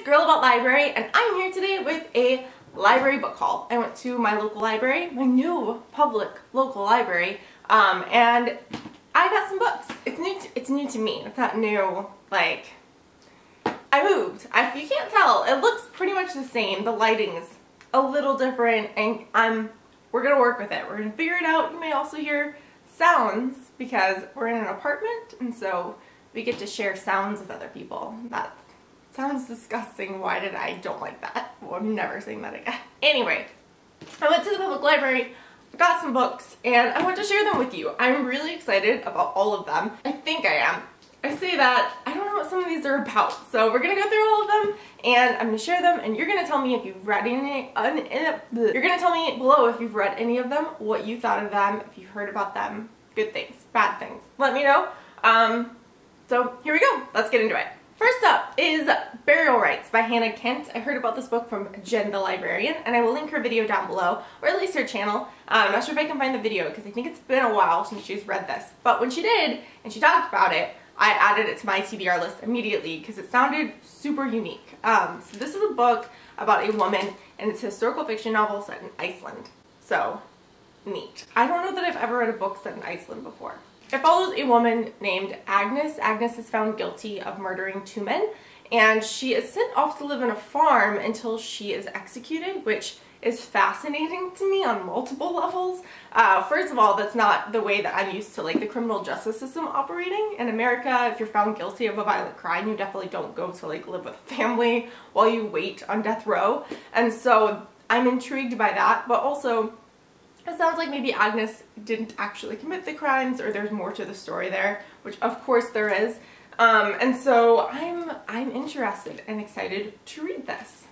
Girl About Library, and I'm here today with a library book haul. I went to my local library, my new public local library, and I got some books. It's new to me. It's not new, like, I moved. If you can't tell, it looks pretty much the same. The lighting's a little different, and we're gonna work with it. We're gonna figure it out. You may also hear sounds because we're in an apartment, and so we get to share sounds with other people. That sounds disgusting. Why did I don't like that? Well, I'm never saying that again. Anyway, I went to the public library, got some books, and I want to share them with you. I'm really excited about all of them. I think I am. I say that, I don't know what some of these are about, so we're gonna go through all of them, and I'm gonna share them, and you're gonna tell me if you've read any, you're gonna tell me below if you've read any of them, what you thought of them, if you've heard about them, good things, bad things. Let me know. So here we go. Let's get into it. First up is Burial Rites by Hannah Kent. I heard about this book from Jen the Librarian, and I will link her video down below, or at least her channel. I'm not sure if I can find the video because I think it's been a while since she's read this. But when she did, and she talked about it, I added it to my TBR list immediately because it sounded super unique. So this is a book about a woman, and it's a historical fiction novel set in Iceland. So, neat. I don't know that I've ever read a book set in Iceland before. It follows a woman named Agnes. Agnes is found guilty of murdering 2 men, and she is sent off to live on a farm until she is executed, which is fascinating to me on multiple levels. First of all, that's not the way that I'm used to, like, the criminal justice system operating. In America, if you're found guilty of a violent crime, you definitely don't go to, like, live with a family while you wait on death row. And so I'm intrigued by that, but also it sounds like maybe Agnes didn't actually commit the crimes, or there's more to the story there, which of course there is. And so I'm interested and excited to read this.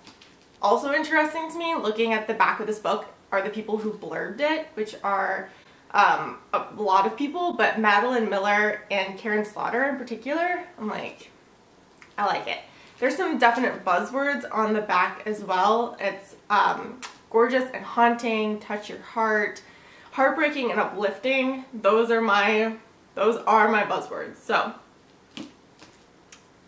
Also interesting to me, looking at the back of this book, are the people who blurbed it, which are a lot of people, but Madeline Miller and Karen Slaughter in particular. I'm like, I like it. There's some definite buzzwords on the back as well. It's gorgeous and haunting, touch your heart, heartbreaking and uplifting. Those are my buzzwords. So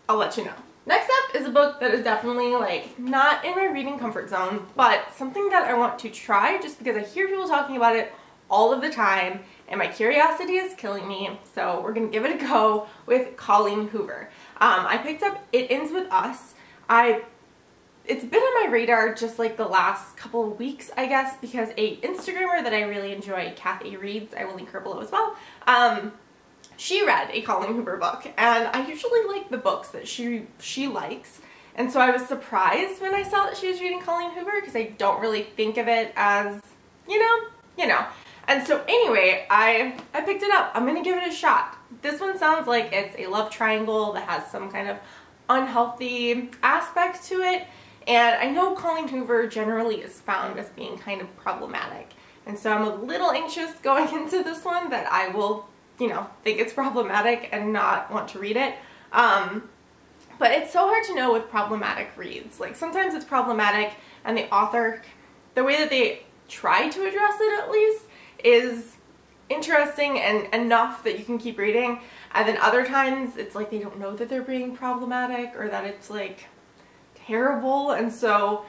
I'll let you know. Next up is a book that is definitely, like, not in my reading comfort zone, but something that I want to try just because I hear people talking about it all of the time and my curiosity is killing me. So we're gonna give it a go with Colleen Hoover. I picked up It Ends With Us. It's been on my radar just like the last couple of weeks, I guess, because a Instagrammer that I really enjoy, Kathy Rites, I will link her below as well, she read a Colleen Hoover book, and I usually like the books that she likes, and so I was surprised when I saw that she was reading Colleen Hoover because I don't really think of it as, you know. And so anyway, I picked it up. I'm gonna give it a shot. This one sounds like it's a love triangle that has some kind of unhealthy aspect to it. And I know Colleen Hoover generally is found as being kind of problematic. And so I'm a little anxious going into this one that I will, think it's problematic and not want to read it. But it's so hard to know with problematic reads. Like, sometimes it's problematic and the author, the way that they try to address it at least, is interesting and enough that you can keep reading. And then other times it's like they don't know that they're being problematic or that it's, like, terrible, and so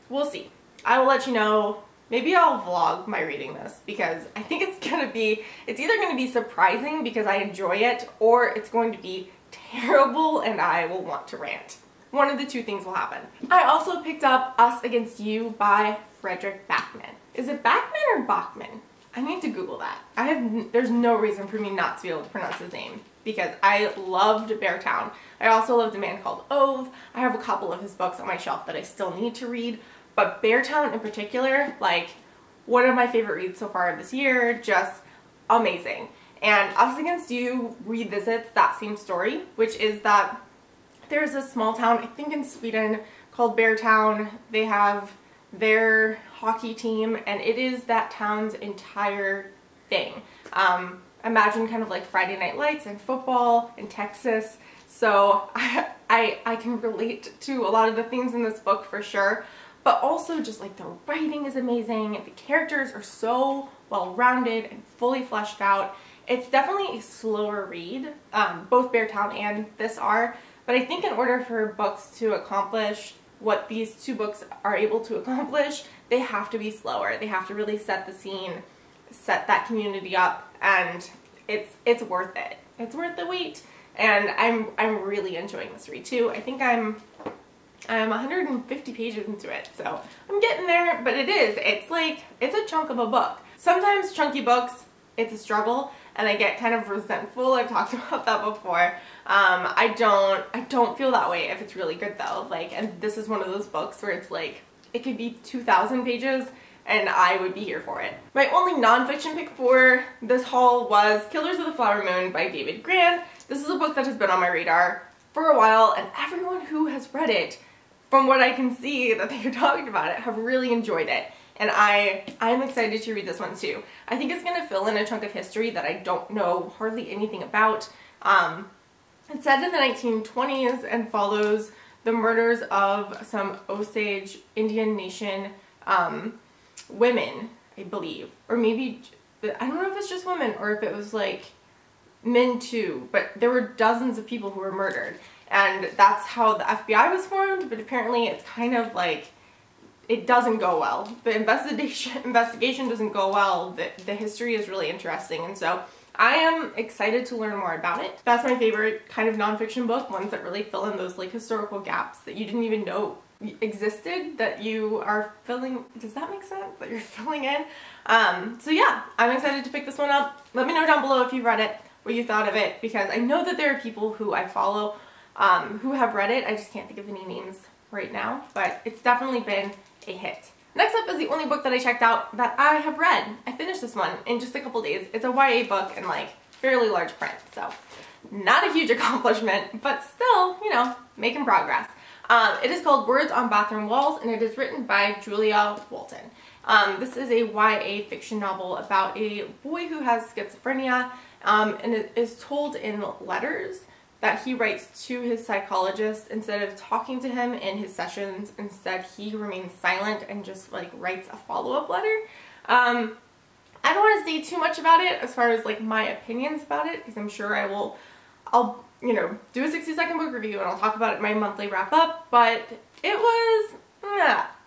we'll see. I will let you know. Maybe I'll vlog my reading this because I think it's either going to be surprising because I enjoy it, or it's going to be terrible and I will want to rant. One of the two things will happen. I also picked up Us Against You by Frederick Backman. Is it Backman or Bachman? I need to Google that. There's no reason for me not to be able to pronounce his name because I loved Beartown. I also loved A Man Called Ove. I have a couple of his books on my shelf that I still need to read, but Beartown in particular, like, one of my favorite reads so far this year, just amazing. And Us Against You revisits that same story, which is that there's a small town, I think in Sweden, called Beartown. They have their hockey team, and it is that town's entire thing. Imagine kind of like Friday Night Lights and football in Texas. So I can relate to a lot of the themes in this book for sure, but also just like the writing is amazing. The characters are so well-rounded and fully fleshed out. It's definitely a slower read. Both Beartown and this are, But I think in order for books to accomplish what these two books are able to accomplish, they have to be slower. They have to really set the scene, set that community up, and it's worth it. It's worth the wait. And I'm really enjoying this read too. I think I'm 150 pages into it, so I'm getting there, but it's a chunk of a book. Sometimes chunky books, it's a struggle, and I get kind of resentful. I've talked about that before. I don't feel that way if it's really good though. And this is one of those books where it's like, it could be 2,000 pages and I would be here for it. My only nonfiction pick for this haul was Killers of the Flower Moon by David Grann. This is a book that has been on my radar for a while, and everyone who has read it, from what I can see that they've talked about it, have really enjoyed it. And I'm excited to read this one too. I think it's going to fill in a chunk of history that I don't know hardly anything about. It's set in the 1920s and follows the murders of some Osage Indian Nation women, I believe. Or maybe, I don't know if it's just women or if it was like men too, but there were dozens of people who were murdered. And that's how the FBI was formed, but apparently it's kind of like, it doesn't go well. The investigation doesn't go well. The history is really interesting, and so I am excited to learn more about it. That's my favorite kind of nonfiction book, ones that really fill in those like historical gaps that you didn't even know existed, that you are filling. Does that make sense? That you're filling in? So yeah, I'm excited to pick this one up. Let me know down below if you've read it, what you thought of it, because I know that there are people who I follow who have read it. I just can't think of any names right now, but it's definitely been a hit. Next up is the only book that I checked out that I have read. I finished this one in just a couple days. It's a YA book in like fairly large print, so not a huge accomplishment, but still, you know, making progress. It is called Words on Bathroom Walls, and it is written by Julia Walton. This is a YA fiction novel about a boy who has schizophrenia, and it is told in letters that he writes to his psychologist. Instead of talking to him in his sessions, instead he remains silent and just like writes a follow-up letter. I don't want to say too much about it as far as like my opinions about it, because I'm sure I'll you know, do a 60-second book review and I'll talk about it in my monthly wrap-up, but it was,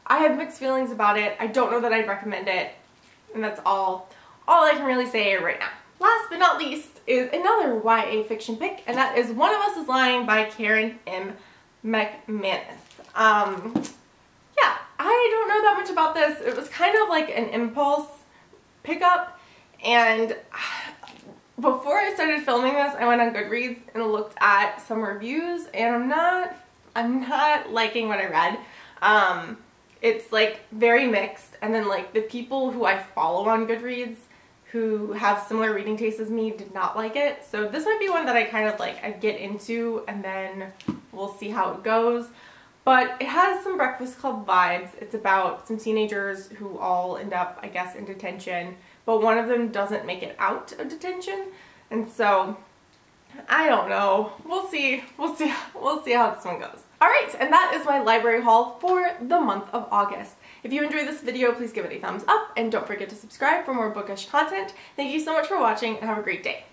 I have mixed feelings about it. I don't know that I'd recommend it, and that's all I can really say right now. Last but not least is another YA fiction pick, and that is One of Us is Lying by Karen M. McManus. Yeah, I don't know that much about this. It was kind of like an impulse pickup, and before I started filming this, I went on Goodreads and looked at some reviews, and I'm not liking what I read. It's like very mixed, and then like the people who I follow on Goodreads who have similar reading tastes as me did not like it. So this might be one that I kind of like, I get into and then we'll see how it goes. But it has some Breakfast Club vibes. It's about some teenagers who all end up, I guess, in detention, but one of them doesn't make it out of detention. And so, I don't know. We'll see how this one goes. Alright, and that is my library haul for the month of August. If you enjoyed this video, please give it a thumbs up, and don't forget to subscribe for more bookish content. Thank you so much for watching, and have a great day.